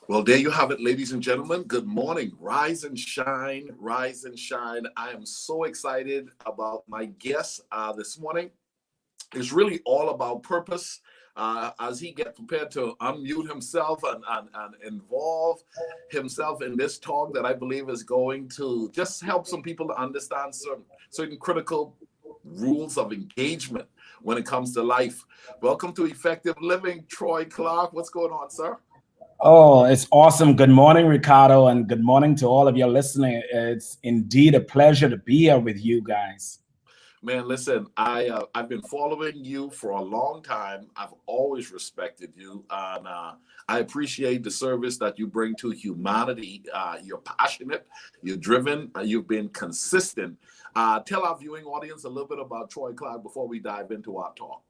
Well, there you have it, ladies and gentlemen. Good morning. Rise and shine, rise and shine. I am so excited about my guest this morning. It's really all about purpose. As he gets prepared to unmute himself and involve himself in this talk that I believe is going to just help some people to understand certain critical rules of engagement when it comes to life. Welcome to Effective Living, Troy Clarke. What's going on, sir? Oh, it's awesome. Good morning, Ricardo, and good morning to all of your listening. It's indeed a pleasure to be here with you guys. Man, listen, I've been following you for a long time. I've always respected you, and I appreciate the service that you bring to humanity. You're passionate, you're driven, you've been consistent. Tell our viewing audience a little bit about Troy Clarke before we dive into our talk.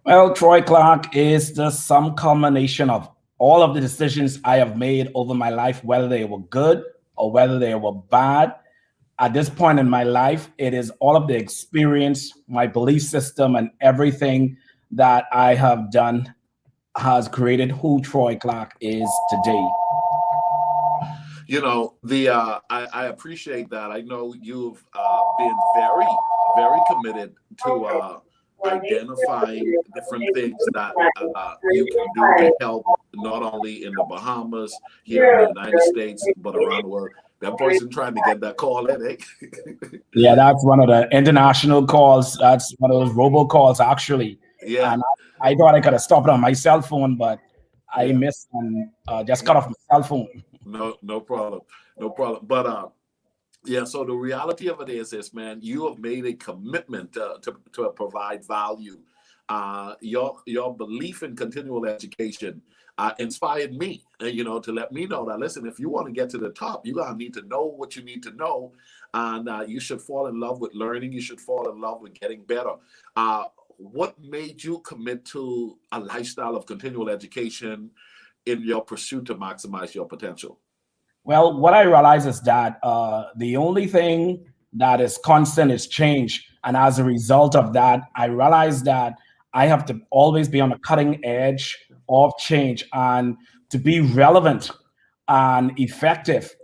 Well, Troy Clarke is just some combination of all of the decisions I have made over my life, whether they were good or whether they were bad. At this point in my life, it is all of the experience, my belief system, and everything that I have done has created who Troy Clarke is today. You know, I appreciate that. I know you've been very committed to identifying different things that you can do to help not only in the Bahamas, here in the United States, but around the world. That person trying to get that call in, eh? Yeah, that's one of the international calls. That's one of those robocalls, actually. Yeah, And I thought I could have stopped on my cell phone, but I yeah. missed and just cut off my cell phone. No problem. No problem. But yeah, so the reality of it is man, you have made a commitment to provide value. Your belief in continual education inspired me, to let me know that, listen, if you want to get to the top, you're going to need to know what you need to know. And you should fall in love with learning. You should fall in love with getting better. What made you commit to a lifestyle of continual education in your pursuit to maximize your potential? Well, what I realize is that the only thing that is constant is change. And as a result of that, I realize that I have to always be on the cutting edge of change and to be relevant and effective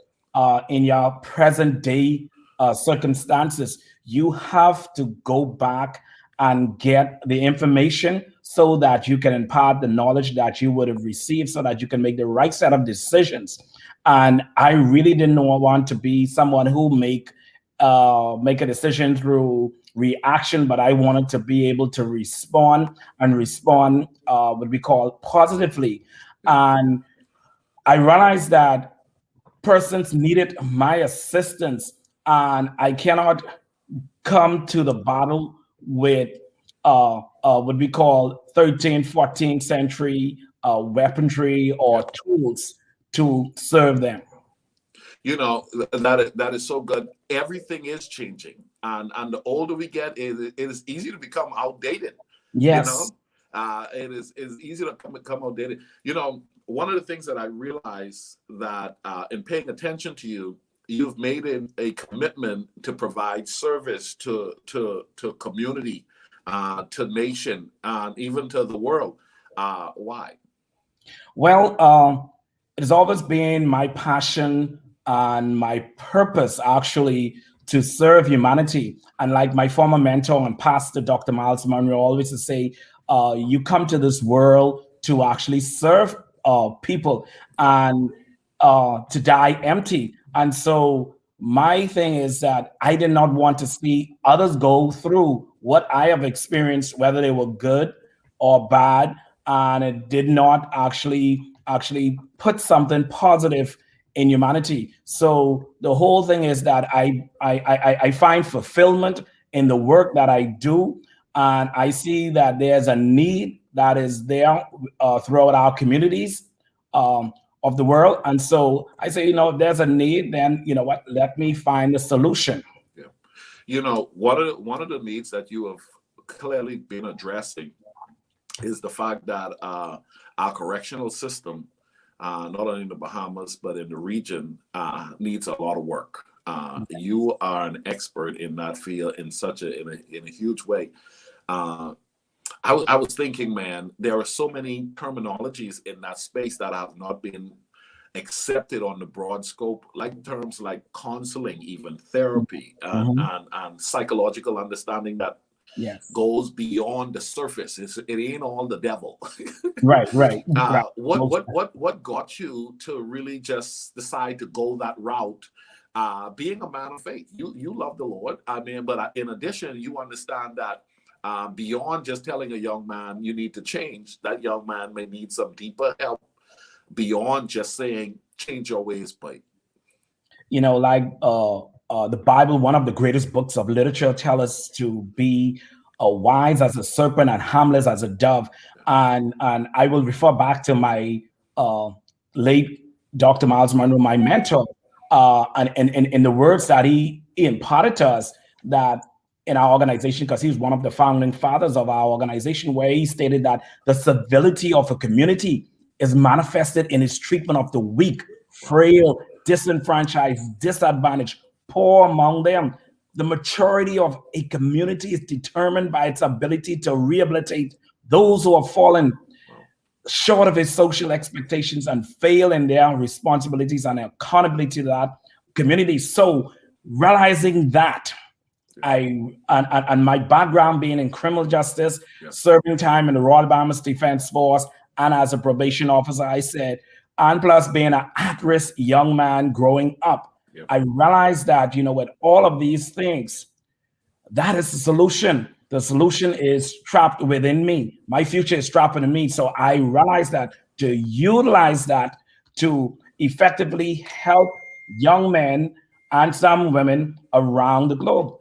in your present day circumstances. You have to go back and get the information so that you can impart the knowledge that you would have received so that you can make the right set of decisions. And I really didn't want to be someone who make a decision through reaction, but I wanted to be able to respond what we call positively. And I realized that persons needed my assistance, and I cannot come to the battle with what we call 13th, 14th century weaponry or tools to serve them. That is so good. Everything is changing, and the older we get, it is easy to become outdated. You Yes. know, it is easy to become outdated. One of the things that I realize that in paying attention to you, you've made a commitment to provide service to community, to nation, and even to the world. Why? Well, it has always been my passion and my purpose actually to serve humanity. And like my former mentor and pastor, Dr. Miles Monroe, always to say, you come to this world to actually serve people and to die empty. And so my thing is that I did not want to see others go through what I have experienced, whether they were good or bad, and it did not actually put something positive in humanity. So the whole thing is that I find fulfillment in the work that I do, and I see that there's a need that is there throughout our communities of the world. And so I say, if there's a need, then you know what? Let me find a solution. Yeah. One of the needs that you have clearly been addressing is the fact that our correctional system, not only in the Bahamas but in the region, needs a lot of work. You are an expert in that field in a huge way. I I was thinking, man, there are so many terminologies in that space that have not been accepted on the broad scope, like terms like counseling, even therapy, Mhm. and psychological understanding that Yes. goes beyond the surface. It ain't all the devil. Right, right, right. Most What got you to really just decide to go that route? Being a man of faith, you love the Lord. I mean, but in addition, you understand that beyond just telling a young man you need to change, that young man may need some deeper help beyond just saying change your ways, but like the Bible, one of the greatest books of literature, tell us to be wise as a serpent and harmless as a dove. And I will refer back to my uh, late Dr. Miles Monroe, my mentor, and in the words that he imparted to us, that in our organization, because he's one of the founding fathers of our organization, where he stated that the civility of a community is manifested in its treatment of the weak, wow, frail, disenfranchised, disadvantaged, poor among them. The maturity of a community is determined by its ability to rehabilitate those who have fallen wow. short of its social expectations and fail in their responsibilities and accountability to that community. So realizing that, and my background being in criminal justice, Yeah, serving time in the Royal Bahamas Defense Force, and as a probation officer, I said, and plus being an at-risk young man growing up, yeah, I realized that, with all of these things, that is the solution. The solution is trapped within me. My future is trapped within me. So I realized that to utilize that to effectively help young men and some women around the globe.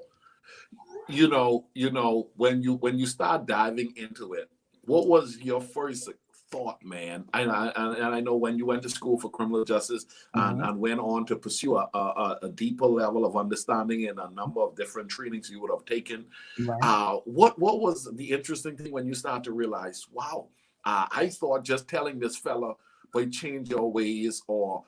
When you start diving into it, what was your first thought, man? And I know when you went to school for criminal justice Mhm. and went on to pursue a deeper level of understanding and a number of different trainings you would have taken. Right. What was the interesting thing when you start to realize, wow, I thought just telling this fella, but change your ways, or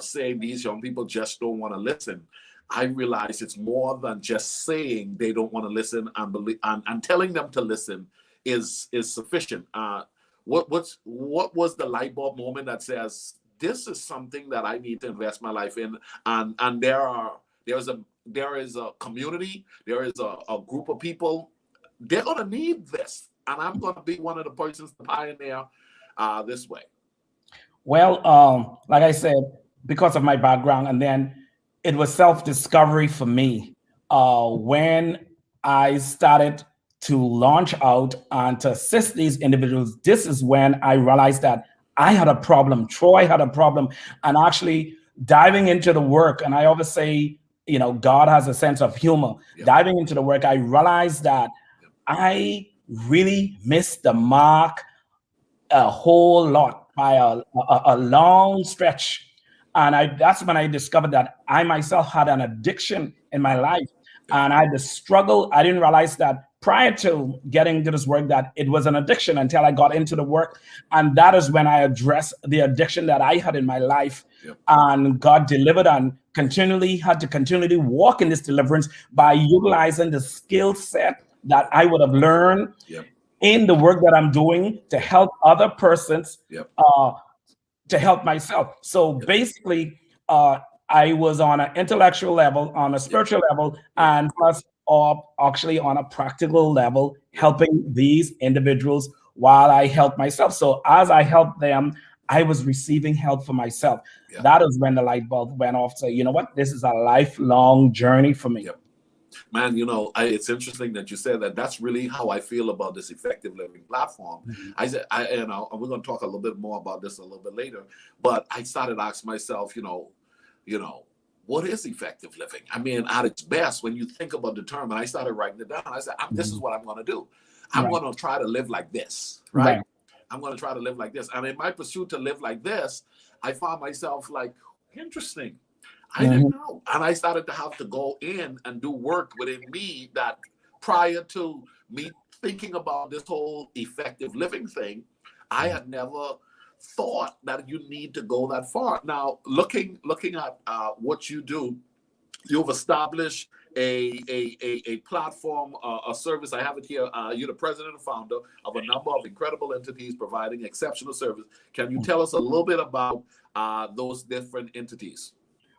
saying these young people just don't want to listen. I realize it's more than just saying they don't want to listen and believe, and telling them to listen is sufficient. What was the light bulb moment that says this is something that I need to invest my life in, and there is a community, there is a group of people, they're gonna need this, and I'm gonna be one of the persons to pioneer this way. Well, like I said, because of my background, and then it was self-discovery for me. When I started to launch out and to assist these individuals, this is when I realized that I had a problem. Troy had a problem, and actually diving into the work. And I always say, God has a sense of humor. Yep. Diving into the work, I realized that Yep. I really missed the mark a whole lot by a long stretch. And that's when I discovered that I myself had an addiction in my life. And I had the struggle. I didn't realize that prior to getting into this work that it was an addiction until I got into the work. And that is when I addressed the addiction that I had in my life. Yep. And God delivered and had to continually walk in this deliverance by utilizing the skill set that I would have learned Yep. in the work that I'm doing to help other persons, Yep. to help myself. So Yep. basically, I was on an intellectual level, on a spiritual level, and plus, actually on a practical level, helping these individuals while I help myself. So as I helped them, I was receiving help for myself. Yep. That is when the light bulb went off. So you know what? This is a lifelong journey for me. Yep. Man, it's interesting that you said that. That's really how I feel about this effective living platform. Mhm. I said, and we're going to talk a little bit more about this a little bit later. But I started asking myself, what is effective living? I mean, at its best, when you think about the term, and I started writing it down. I said, this is what I'm going to do. I'm Right. going to try to live like this, right? Right. I'm going to try to live like this. And in my pursuit to live like this, I found myself like, interesting. I didn't know. And I started to have to go in and do work within me that prior to me thinking about this whole effective living thing, I had never thought that you need to go that far. Now, looking at what you do, you've established a platform, a service. I have it here. You're the president and founder of a number of incredible entities providing exceptional service. Can you tell us a little bit about those different entities?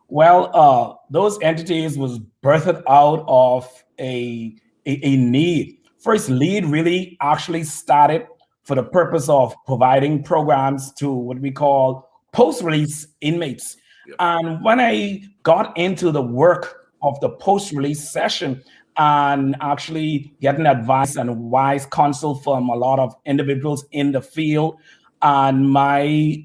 Well, those entities was birthed out of a need. First, LEAD really actually started for the purpose of providing programs to what we call post-release inmates. Yep. And when I got into the work of the post-release session and actually getting advice and wise counsel from a lot of individuals in the field, and my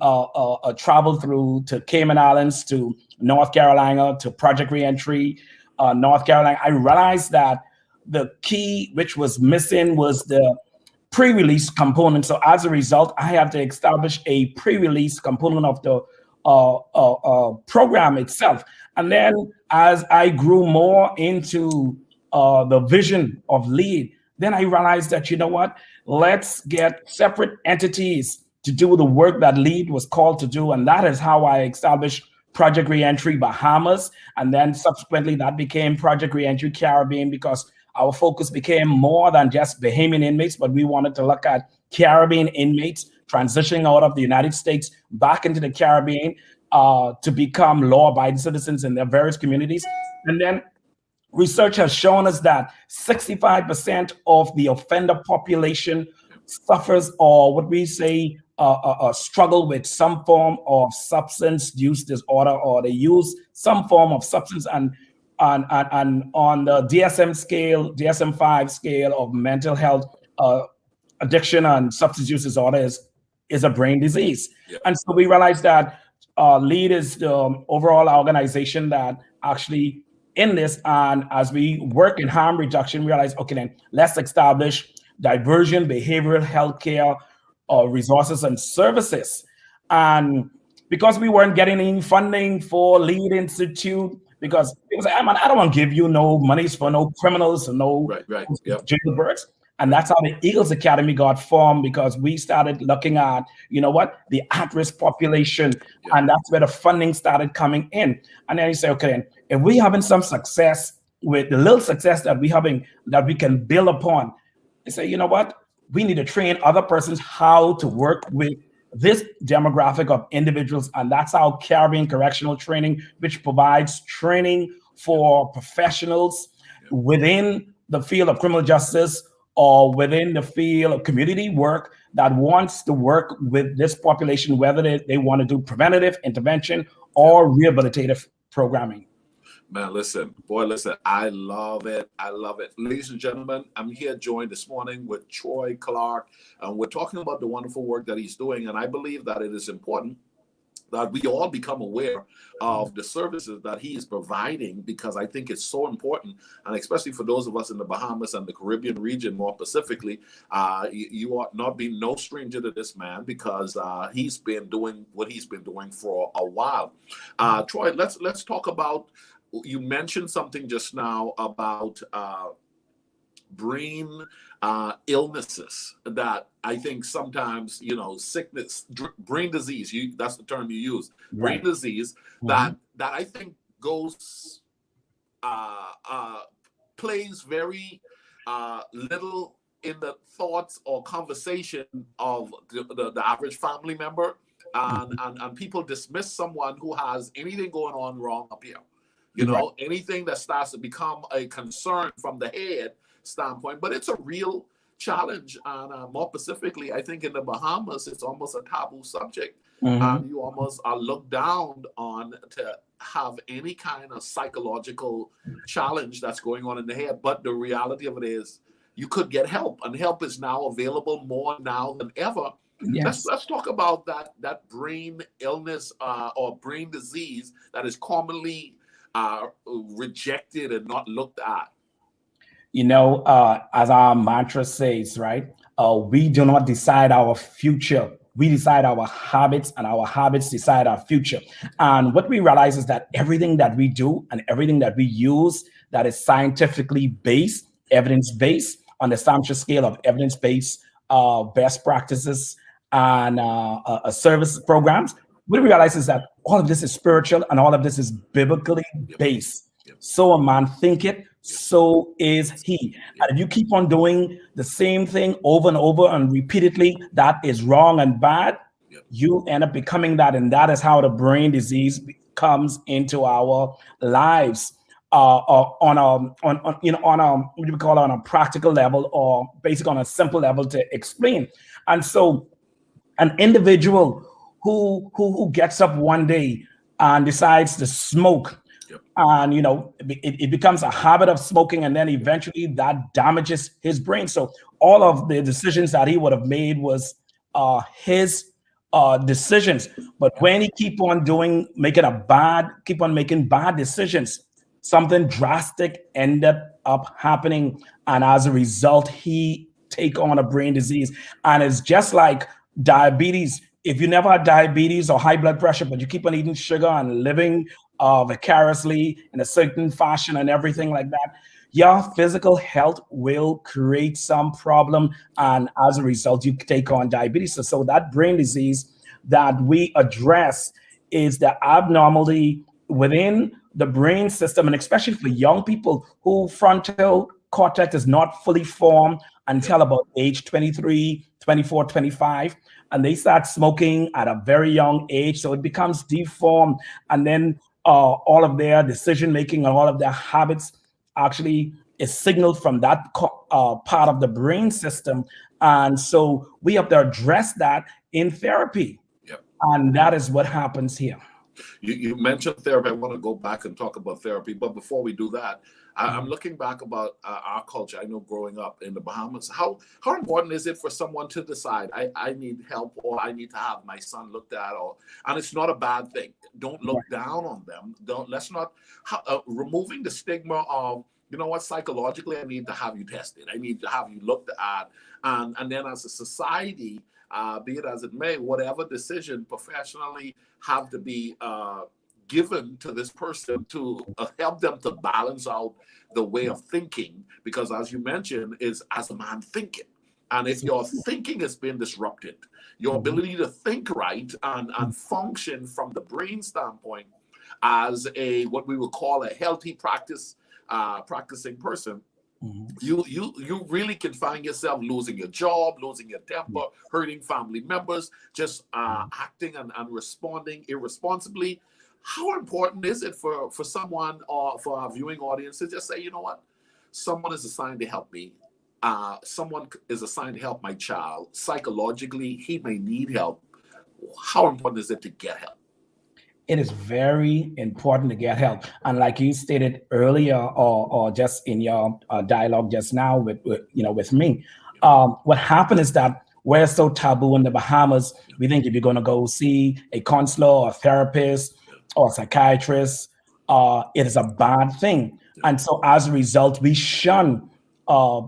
travel through to Cayman Islands, to North Carolina, to Project Reentry, North Carolina, I realized that the key which was missing was the pre-release component. So as a result, I had to establish a pre-release component of the program itself. And then as I grew more into the vision of LEAD, then I realized that, you know what, let's get separate entities to do the work that LEAD was called to do. And that is how I established Project Reentry Bahamas. And then subsequently that became Project Reentry Caribbean, because our focus became more than just Bahamian inmates, but we wanted to look at Caribbean inmates transitioning out of the United States back into the Caribbean to become law-abiding citizens in their various communities. And then research has shown us that 65% of the offender population suffers, or what we say, struggle with some form of substance use disorder, or they use some form of substance. And on the DSM-5 scale of mental health, addiction and substance use disorder is a brain disease. Yeah. And so we realized that LEAD is the overall organization that actually in this, and as we work in harm reduction, we realize, okay, then let's establish diversion behavioral healthcare resources and services. And because we weren't getting any funding for LEAD Institute, because it was like, man, I don't want to give you no monies for no criminals and no jailbirds. And that's how the Eagles Academy got formed, because we started looking at, you know what, the at-risk population. Yeah. And that's where the funding started coming in. And then you say, okay, if we're having some success with the little success that we're having, that we can build upon, you say, you know what, we need to train other persons how to work with this demographic of individuals. And that's our Caribbean Correctional Training, which provides training for professionals within the field of criminal justice or within the field of community work that wants to work with this population, whether they want to do preventative intervention or rehabilitative programming. Man, listen, I love it. I love it. Ladies and gentlemen, I'm here joined this morning with Troy Clarke, and we're talking about the wonderful work that he's doing. And I believe that it is important that we all become aware of the services that he is providing, because I think it's so important. And especially for those of us in the Bahamas and the Caribbean region more specifically, you ought not be no stranger to this man, because he's been doing what he's been doing for a while. Troy, let's talk about, you mentioned something just now about brain illnesses that I think sometimes, sickness, brain disease, that's the term you use, brain disease, that I think goes, plays very little in the thoughts or conversation of the average family member, and people dismiss someone who has anything going on wrong up here. Anything that starts to become a concern from the head standpoint, but it's a real challenge. And more specifically, I think in the Bahamas, it's almost a taboo subject. You almost are looked down on to have any kind of psychological challenge that's going on in the head. But the reality of it is you could get help, and help is now available more now than ever. Yes. Let's talk about that brain illness or brain disease that is commonly rejected and not looked at. As our mantra says, right? We do not decide our future. We decide our habits, and our habits decide our future. And what we realize is that everything that we do and everything that we use that is scientifically based, evidence-based, on the Samsha scale of evidence-based best practices and service programs, what we realize is that all of this is spiritual and all of this is biblically based. So a man thinketh, so is he. And if you keep on doing the same thing over and over and repeatedly, that is wrong and bad. You end up becoming that, and that is how the brain disease comes into our lives. On a what do we call it, on a practical level, or basically on a simple level to explain. And so an individual who gets up one day and decides to smoke, and it becomes a habit of smoking, and then eventually that damages his brain. So all of the decisions that he would have made was his decisions. But when he keep on making bad decisions, something drastic ended up happening, and as a result he take on a brain disease. And it's just like diabetes. If you never had diabetes or high blood pressure, but you keep on eating sugar and living vicariously in a certain fashion and everything like that, your physical health will create some problem, and as a result you take on diabetes. So that brain disease that we address is the abnormality within the brain system, and especially for young people who frontal cortex is not fully formed until about age 23, 24, 25, and they start smoking at a very young age, so it becomes deformed. And then all of their decision making and all of their habits actually is signaled from that part of the brain system. And so we have to address that in therapy. And that is what happens here. You mentioned therapy. I want to go back and talk about therapy. But before we do that, I'm looking back about our culture. I know growing up in the Bahamas, how important is it for someone to decide, I need help, or I need to have my son looked at, and it's not a bad thing. Don't look down on them. Let's not, removing the stigma of, you know what, psychologically, I need to have you tested. I need to have you looked at. And then as a society, be it as it may, whatever decision professionally have to be given to this person to help them to balance out the way of thinking. Because as you mentioned, is as a man thinking. And if your thinking has been disrupted, your ability to think right and function from the brain standpoint as what we would call a healthy practicing person, you really can find yourself losing your job, losing your temper, hurting family members, just acting and responding irresponsibly. How important is it for someone, or for our viewing audience, to just say, you know what, someone is assigned to help me. Someone is assigned to help my child. Psychologically, he may need help. How important is it to get help? It is very important to get help. And like you stated earlier, or just in your dialogue just now with me, what happened is that we're so taboo in the Bahamas. We think if you're going to go see a counselor or a therapist or a psychiatrist, it is a bad thing. And so as a result, we shun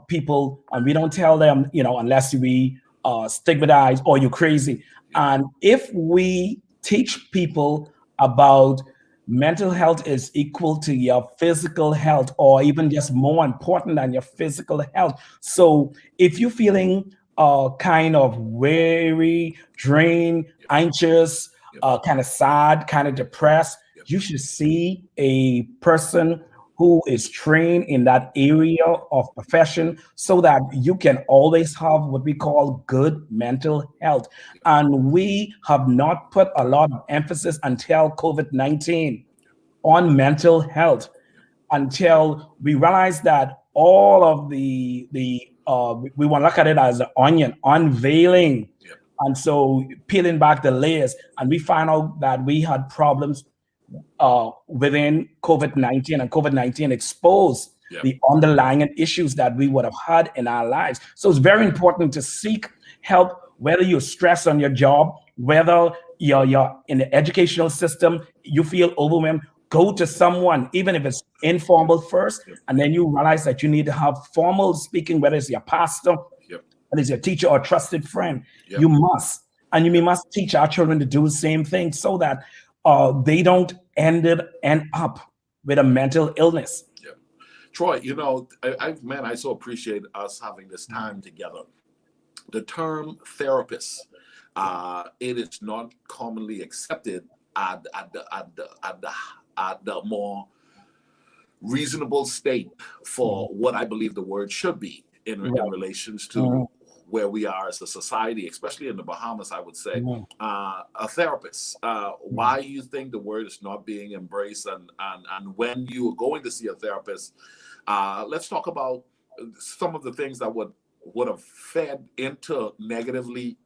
people, and we don't tell them, unless we stigmatize, or you're crazy. And if we teach people about mental health is equal to your physical health, or even just more important than your physical health. So if you're feeling kind of weary, drained, anxious, kind of sad, kind of depressed, you should see a person who is trained in that area of profession, so that you can always have what we call good mental health. And we have not put a lot of emphasis until COVID-19 on mental health, until we realized that all of we want to look at it as an onion, unveiling. And so peeling back the layers, and we find out that we had problems within COVID-19, and COVID-19 exposed the underlying issues that we would have had in our lives. So it's very important to seek help, whether you're stressed on your job, whether you're in the educational system, you feel overwhelmed, go to someone, even if it's informal first, and then you realize that you need to have formal speaking, whether it's your pastor, whether it's your teacher or trusted friend. You must. And you must teach our children to do the same thing, so that they don't end up with a mental illness. Troy, I so appreciate us having this time together. The term therapist, it is not commonly accepted at the more reasonable state for what I believe the word should be in relations to where we are as a society, especially in the Bahamas, I would say. A therapist, why you think the word is not being embraced, and when you are going to see a therapist, let's talk about some of the things that would have fed into negatively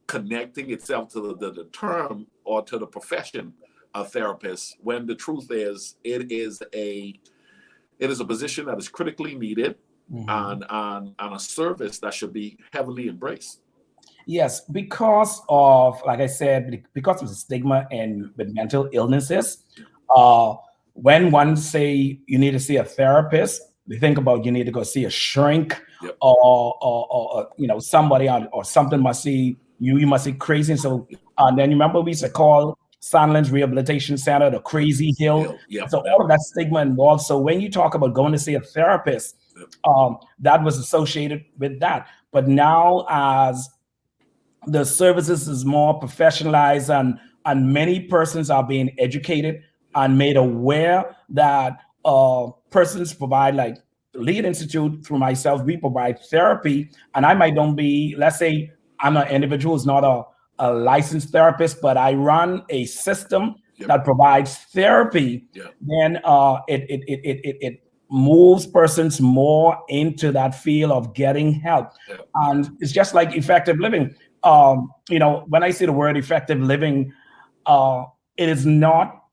connecting itself to the term or to the profession of therapist, when the truth is it is a position that is critically needed, and a service that should be heavily embraced. Yes, because of, like I said, because of the stigma and with mental illnesses, when one say you need to see a therapist, we think about you need to go see a shrink, or somebody or something must see you must see crazy. And so then you remember we used to call Sandlands Rehabilitation Center the Crazy Hill. So all of that stigma involved. So when you talk about going to see a therapist, that was associated with that. But now, as the services is more professionalized, and many persons are being educated and made aware that persons provide, like Lead Institute, through myself, we provide therapy. And I might don't be, let's say I'm an individual who's not a licensed therapist, but I run a system that provides therapy. Then it moves persons more into that field of getting help. And it's just like effective living. When I say the word effective living, it is not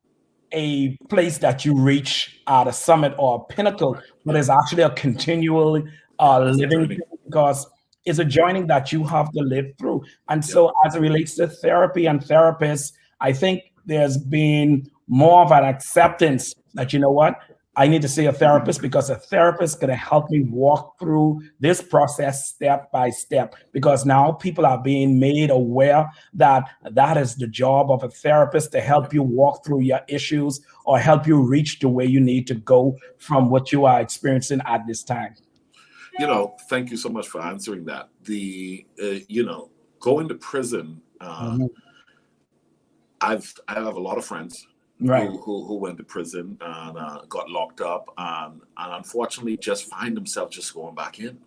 a place that you reach at a summit or a pinnacle, but it's actually a continual living, because it's a journey that you have to live through. And so as it relates to therapy and therapists, I think there's been more of an acceptance that, you know what, I need to see a therapist, because a therapist is going to help me walk through this process step by step, because now people are being made aware that that is the job of a therapist, to help you walk through your issues or help you reach the way you need to go from what you are experiencing at this time. Thank you so much for answering that. Going to prison, I have a lot of friends who went to prison and got locked up, and unfortunately just find themselves just going back in.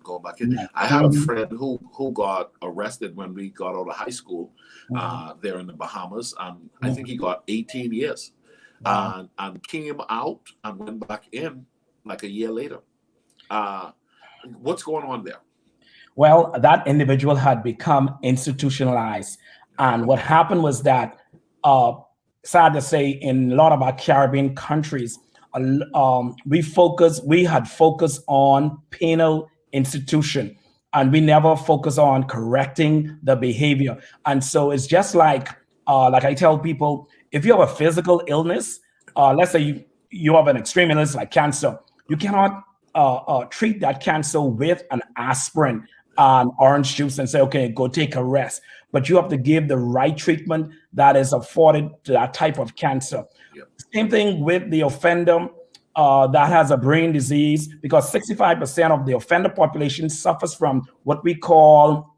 I had a friend who got arrested when we got out of high school there in the Bahamas, and I think he got 18 years and came out and went back in like a year later. What's going on there? Well, that individual had become institutionalized. And what happened was that, sad to say, in a lot of our Caribbean countries, we had focused on penal institution, and we never focus on correcting the behavior. And so it's just like I tell people, if you have a physical illness, let's say you have an extreme illness like cancer, you cannot treat that cancer with an aspirin and orange juice and say, okay, go take a rest. But you have to give the right treatment that is afforded to that type of cancer. Same thing with the offender that has a brain disease, because 65% of the offender population suffers from what we call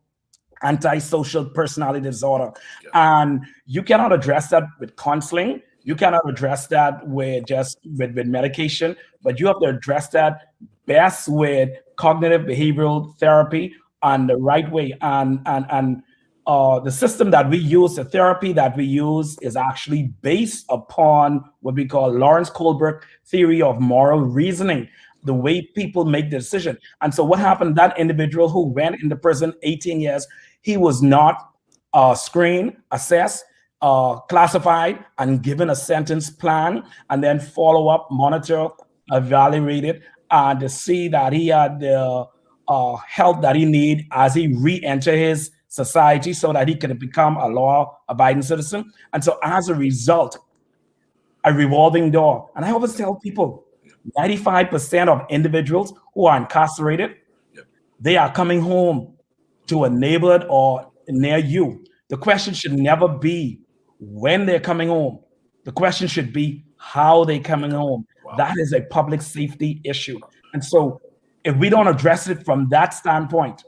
antisocial personality disorder. And you cannot address that with counseling. You cannot address that with medication, but you have to address that best with cognitive behavioral therapy and the right way. And the system that we use, the therapy that we use, is actually based upon what we call Lawrence Kohlberg theory of moral reasoning, the way people make the decision. And so what happened, that individual who went into prison 18 years, he was not screened, assessed, classified, and given a sentence plan, and then follow up, monitor, evaluated, to see that he had the help that he need as he re-enter his society, so that he could become a law-abiding citizen. And so as a result, a revolving door. And I always tell people, 95% of individuals who are incarcerated, they are coming home to a neighborhood or near you. The question should never be when they're coming home. The question should be how they're coming home. That is a public safety issue. And so if we don't address it from that standpoint,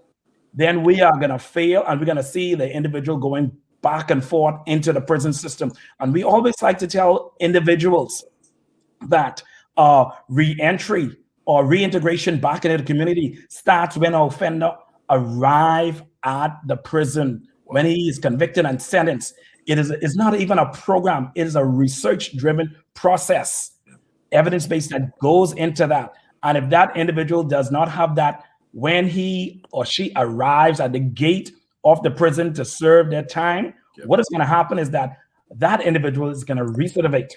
then we are going to fail, and we're going to see the individual going back and forth into the prison system. And we always like to tell individuals that re-entry or reintegration back into the community starts when an offender arrive at the prison, when he is convicted and sentenced. It's not even a program. It is a research-driven process, evidence-based, that goes into that. And if that individual does not have that when he or she arrives at the gate of the prison to serve their time, what is going to happen is that that individual is going to recidivate.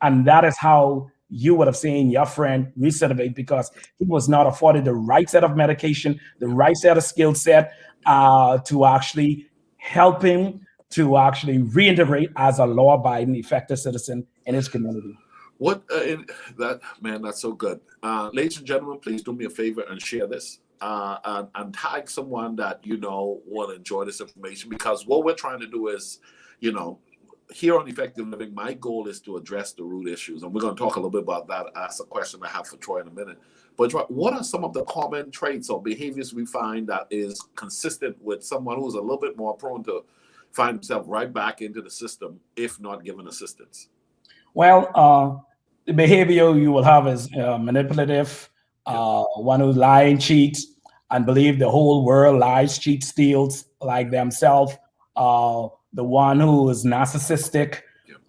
And that is how you would have seen your friend recidivate, because he was not afforded the right set of medication, the right set of skill set to actually help him to actually reintegrate as a law-abiding, effective citizen in his community. That's so good. Ladies and gentlemen, please do me a favor and share this and tag someone that you know will enjoy this information, because what we're trying to do is, here on Effective Living, my goal is to address the root issues, and we're going to talk a little bit about that as a question I have for Troy in a minute. But Troy, what are some of the common traits or behaviors we find that is consistent with someone who's a little bit more prone to find himself right back into the system if not given assistance? Well, the behavior you will have is manipulative, one who lies and cheats and believe the whole world lies, cheats, steals like themselves. The one who is narcissistic,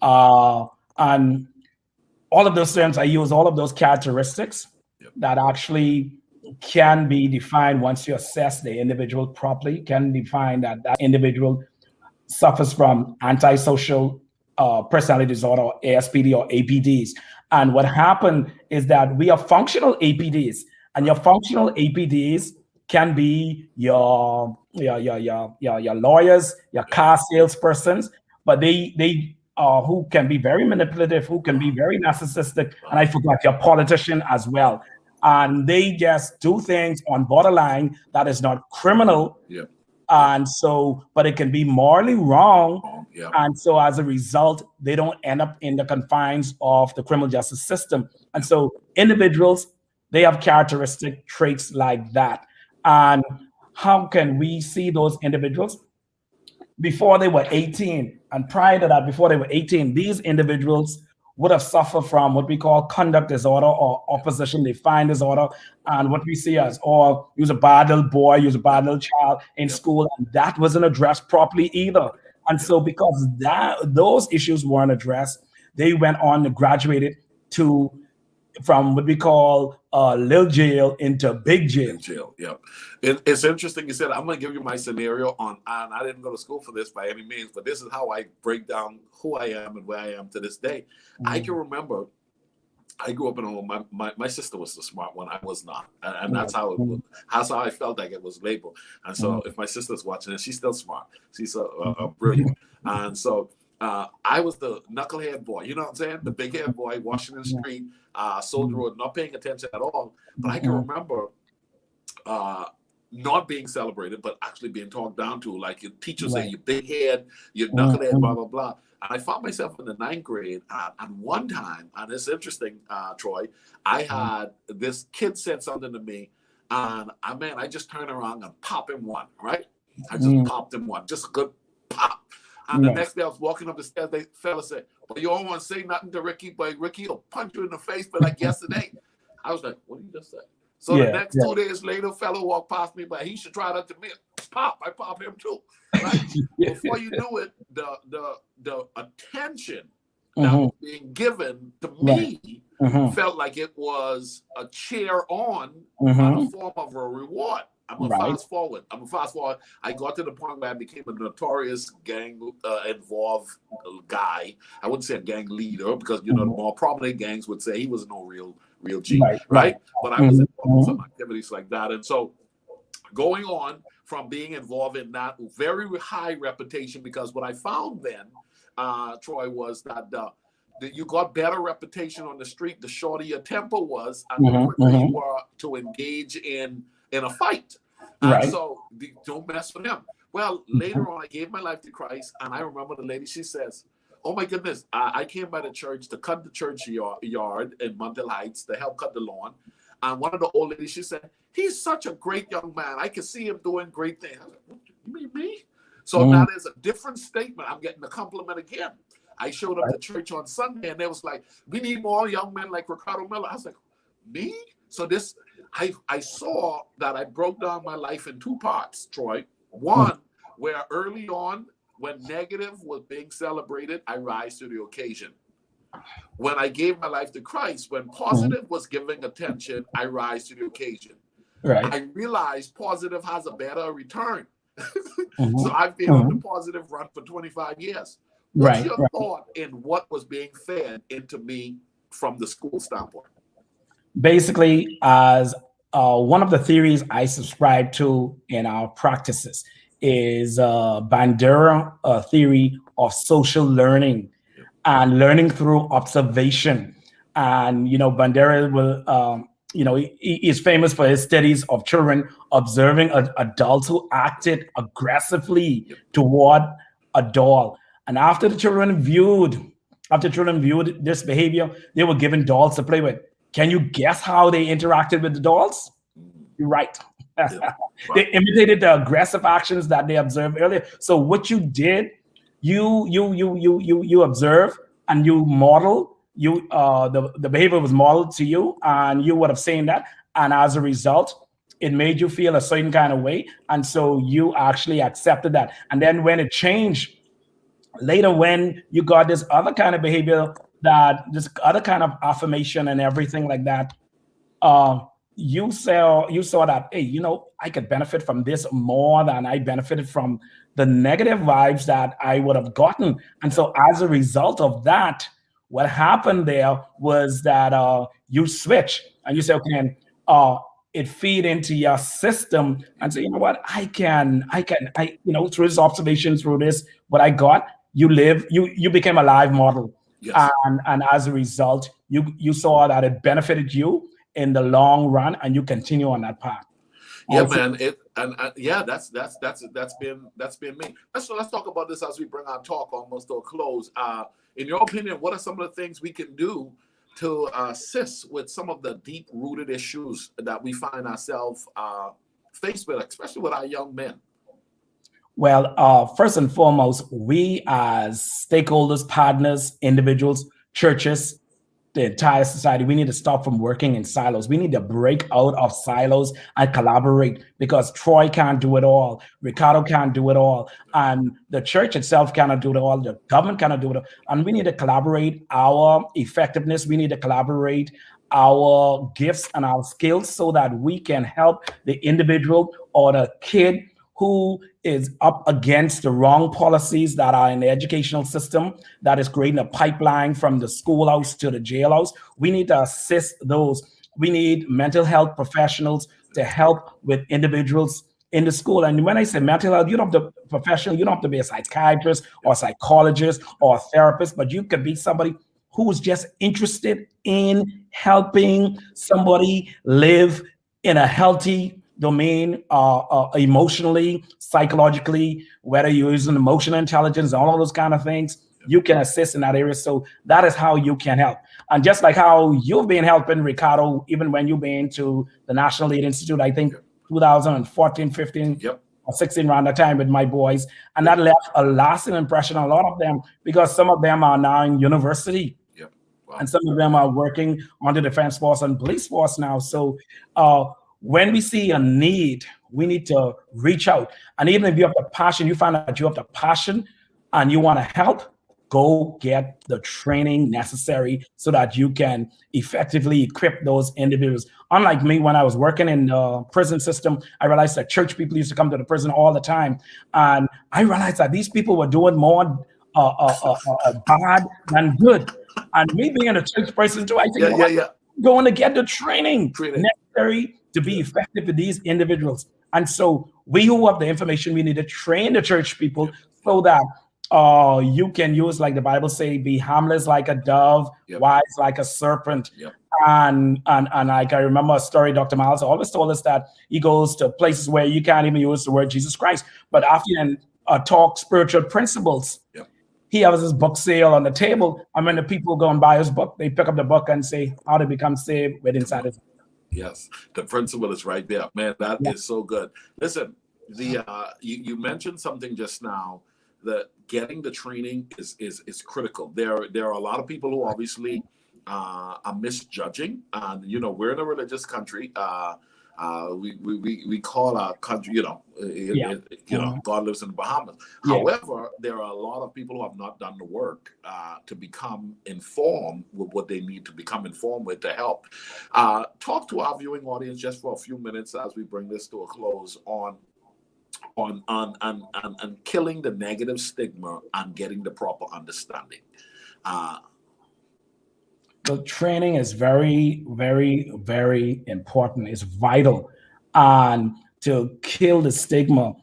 and all of those terms, I use all of those characteristics that actually can be defined once you assess the individual properly, can define that that individual suffers from antisocial personality disorder, or ASPD or APDs. And what happened is that we are functional APDs, and your functional APDs can be your lawyers, your car salespersons, but they who can be very manipulative, who can be very narcissistic, and I forgot your politician as well. And they just do things on borderline that is not criminal. And so, but it can be morally wrong. And so as a result, they don't end up in the confines of the criminal justice system. And so individuals, they have characteristic traits like that. And how can we see those individuals? Before they were 18, and prior to that, before they were 18, these individuals would have suffered from what we call conduct disorder or opposition defiant disorder. And what we see as, oh, he was a bad little boy, he was a bad little child in school, and that wasn't addressed properly either. And so because those issues weren't addressed, they went on to graduate from what we call little jail into big jail. Big jail, It's interesting you said. I'm going to give you my scenario and I didn't go to school for this by any means, but this is how I break down who I am and where I am to this day. I can remember I grew up in a home. My sister was the smart one. I was not, and that's how it was. That's how I felt like it was labeled. And so, if my sister's watching it, she's still smart. She's brilliant. And so, I was the knucklehead boy. You know what I'm saying? The big head boy, Washington Street, Soldier Road, not paying attention at all. But I can remember not being celebrated, but actually being talked down to. Like your teachers say, you big head, you knucklehead, blah blah blah. And I found myself in the 9th grade, and one time, and it's interesting, Troy, I had this kid said something to me, and I just turned around and pop him one, right? I just popped him one, just a good pop. And the next day I was walking up the stairs, the fella said, well, you don't want to say nothing to Ricky, but Ricky will punch you in the face, but like yesterday. I was like, what did you just say? So the next 2 days later, fellow walked past me, but he should try that to me. Pop, I pop him too. Right? Before you knew it, the attention that was being given to me felt like it was a cheer on a form of a reward. I'm gonna fast forward. I got to the point where I became a notorious gang involved guy. I wouldn't say a gang leader because the more prominent gangs would say he was no real G, right? But I was involved in some activities like that, and so going on from being involved in that very high reputation, because what I found then, Troy, was that you got better reputation on the street the shorter your tempo was, and the quicker you were to engage in a fight. And so don't mess with them. Well, later on, I gave my life to Christ, and I remember the lady, she says, oh my goodness, I came by the church to cut the church yard in Montel Heights to help cut the lawn. And one of the old ladies, she said, he's such a great young man. I can see him doing great things. I was like, what, you mean me? So now there's a different statement. I'm getting the compliment again. I showed up to church on Sunday, and they was like, "We need more young men like Ricardo Miller." I was like, "Me?" So this, I saw that I broke down my life in two parts, Troy. One, where early on, when negative was being celebrated, I rise to the occasion. When I gave my life to Christ, when positive was giving attention, I rise to the occasion. Right. I realized positive has a better return. Mm-hmm. So I've been on the positive run for 25 years. What's your thought in what was being fed into me from the school standpoint? Basically, as one of the theories I subscribe to in our practices is Bandera theory of social learning and learning through observation. And, Bandera will, he is famous for his studies of children observing adults who acted aggressively toward a doll. And after children viewed this behavior, they were given dolls to play with. Can you guess how they interacted with the dolls? You're right. They imitated the aggressive actions that they observed earlier. So what you did, you observe and you model. The behavior was modeled to you, and you would have seen that. And as a result, it made you feel a certain kind of way, and so you actually accepted that. And then when it changed later, when you got this other kind of behavior, this other kind of affirmation and everything like that, you saw that, hey, I could benefit from this more than I benefited from the negative vibes that I would have gotten. And so as a result of that, what happened there was that you switch and you say, okay, it feed into your system and say, you know what, I can, through this observation, through this, what I got, you became a live model. Yes. And as a result, you saw that it benefited you in the long run, and you continue on that path. Yeah, man. That's been me. Let's talk about this as we bring our talk almost to a close. In your opinion, what are some of the things we can do to assist with some of the deep-rooted issues that we find ourselves faced with, especially with our young men? Well, first and foremost, we as stakeholders, partners, individuals, churches, the entire society, we need to stop from working in silos. We need to break out of silos and collaborate, because Troy can't do it all. Ricardo can't do it all. And the church itself cannot do it all. The government cannot do it all. And we need to collaborate our effectiveness. We need to collaborate our gifts and our skills so that we can help the individual or the kid who is up against the wrong policies that are in the educational system that is creating a pipeline from the schoolhouse to the jailhouse. We need to assist those. We need mental health professionals to help with individuals in the school. And when I say mental health, you don't have to professional, you don't have to be a psychiatrist or a psychologist or a therapist, but you could be somebody who's just interested in helping somebody live in a healthy domain, emotionally, psychologically, whether you're using emotional intelligence, all of those kind of things, you can assist in that area. So that is how you can help. And just like how you've been helping Ricardo, even when you've been to the National Lead Institute, I think 2014, 15, or 16 around that time with my boys. And that left a lasting impression on a lot of them, because some of them are now in university. Wow. And some of them are working on the defense force and police force now. So when we see a need, we need to reach out. And even if you have the passion, you find out you have the passion and you want to help, go get the training necessary so that you can effectively equip those individuals. Unlike me, when I was working in the prison system, I realized that church people used to come to the prison all the time. And I realized that these people were doing more bad than good. And me being a church person too, I think, going to get the training necessary to be effective with these individuals. And so we who have the information, we need to train the church people so that you can use, like the Bible say, be harmless like a dove, wise like a serpent. And like I remember a story, Dr. Miles always told us that he goes to places where you can't even use the word Jesus Christ. But after you talk spiritual principles, he has his book sale on the table. And when the people go and buy his book, they pick up the book and say how to become saved with inside his book. Yes, the principle is right there, man. That is so good. Listen, you mentioned something just now getting the training is critical. There are a lot of people who obviously are misjudging, and we're in a religious country. We call our country, Yeah. God lives in the Bahamas. Yeah. However, there are a lot of people who have not done the work to become informed with what they need to become informed with to help. Talk to our viewing audience just for a few minutes as we bring this to a close on killing the negative stigma and getting the proper understanding. The training is very, very, very important. It's vital. And to kill the stigma,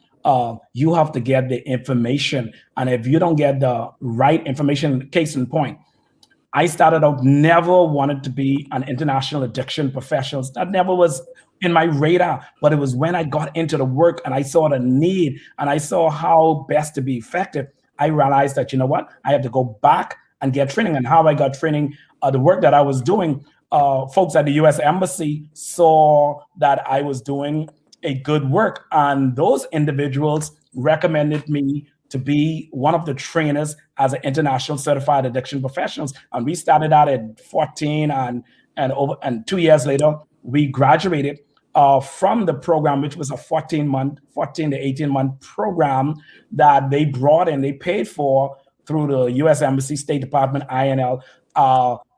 you have to get the information. And if you don't get the right information, case in point, I started out never wanted to be an international addiction professional. That never was in my radar. But it was when I got into the work and I saw the need and I saw how best to be effective, I realized that, you know what, I have to go back and get training. And how I got training, the work that I was doing, folks at the U.S. Embassy saw that I was doing a good work. And those individuals recommended me to be one of the trainers as an international certified addiction professionals. And we started out at 14 and 2 years later, we graduated from the program, which was a 14 to 18 month program that they brought in, they paid for through the U.S. Embassy, State Department, INL,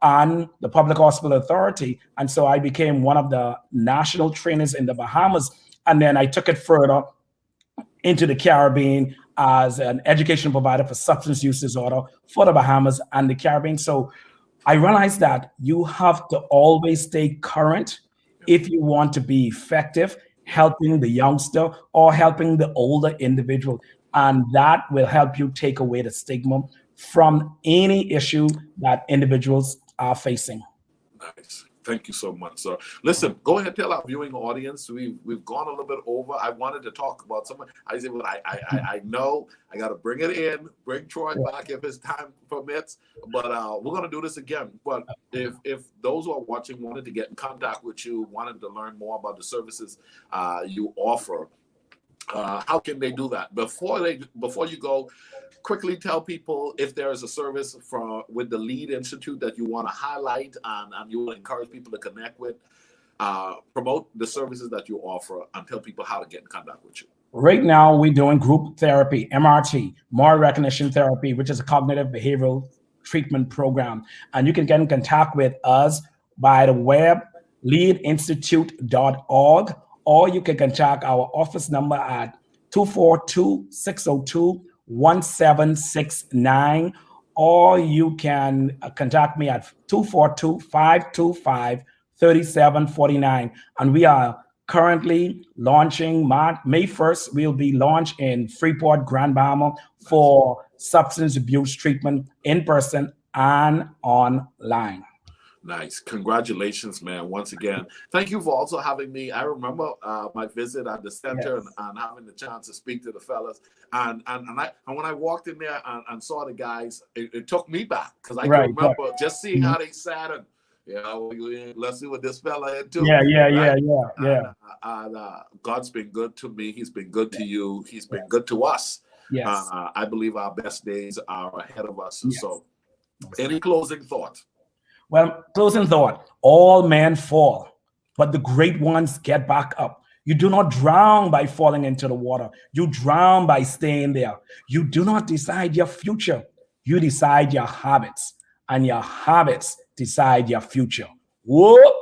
and the Public Hospital Authority. And so I became one of the national trainers in the Bahamas. And then I took it further into the Caribbean as an education provider for substance use disorder for the Bahamas and the Caribbean. So I realized that you have to always stay current if you want to be effective helping the youngster or helping the older individual. And that will help you take away the stigma from any issue that individuals are facing. Nice. Thank you so much, sir. Listen, go ahead, tell our viewing audience. We've gone a little bit over. I wanted to talk about something. I said, well, I know I got to bring it in, bring Troy back if his time permits. But we're going to do this again. But if those who are watching wanted to get in contact with you, wanted to learn more about the services you offer, how can they do that? Before you go, quickly tell people if there is a service with the Lead Institute that you want to highlight and you will encourage people to connect with, promote the services that you offer and tell people how to get in contact with you. Right now, we're doing group therapy, MRT, moral recognition therapy, which is a cognitive behavioral treatment program. And you can get in contact with us by the web, leadinstitute.org, or you can contact our office number at 242-602-1769, or you can contact me at 242-525-3749. And we are currently launching May 1st. We'll be launched in Freeport, Grand Bahama for substance abuse treatment in person and online. Nice. Congratulations, man. Once again, thank you for also having me. I remember my visit at the center and having the chance to speak to the fellas. And when I walked in there and saw the guys, it took me back because I can remember just seeing how they sat and, let's see what this fella had too. Yeah. And God's been good to me. He's been good to you. He's been good to us. Yes. I believe our best days are ahead of us. Yes. So any closing thoughts? Well, closing thought, all men fall, but the great ones get back up. You do not drown by falling into the water. You drown by staying there. You do not decide your future. You decide your habits, and your habits decide your future. Whoop!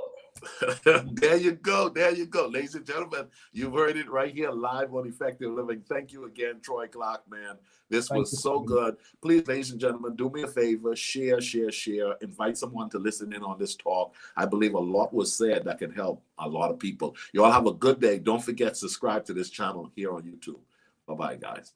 There you go. Ladies and gentlemen, you've heard it right here live on Effective Living. Thank you again, Troy Clarke, man. This was so good. Please, ladies and gentlemen, do me a favor, share. Invite someone to listen in on this talk. I believe a lot was said that can help a lot of people. You all have a good day. Don't forget, subscribe to this channel here on YouTube. Bye-bye, guys.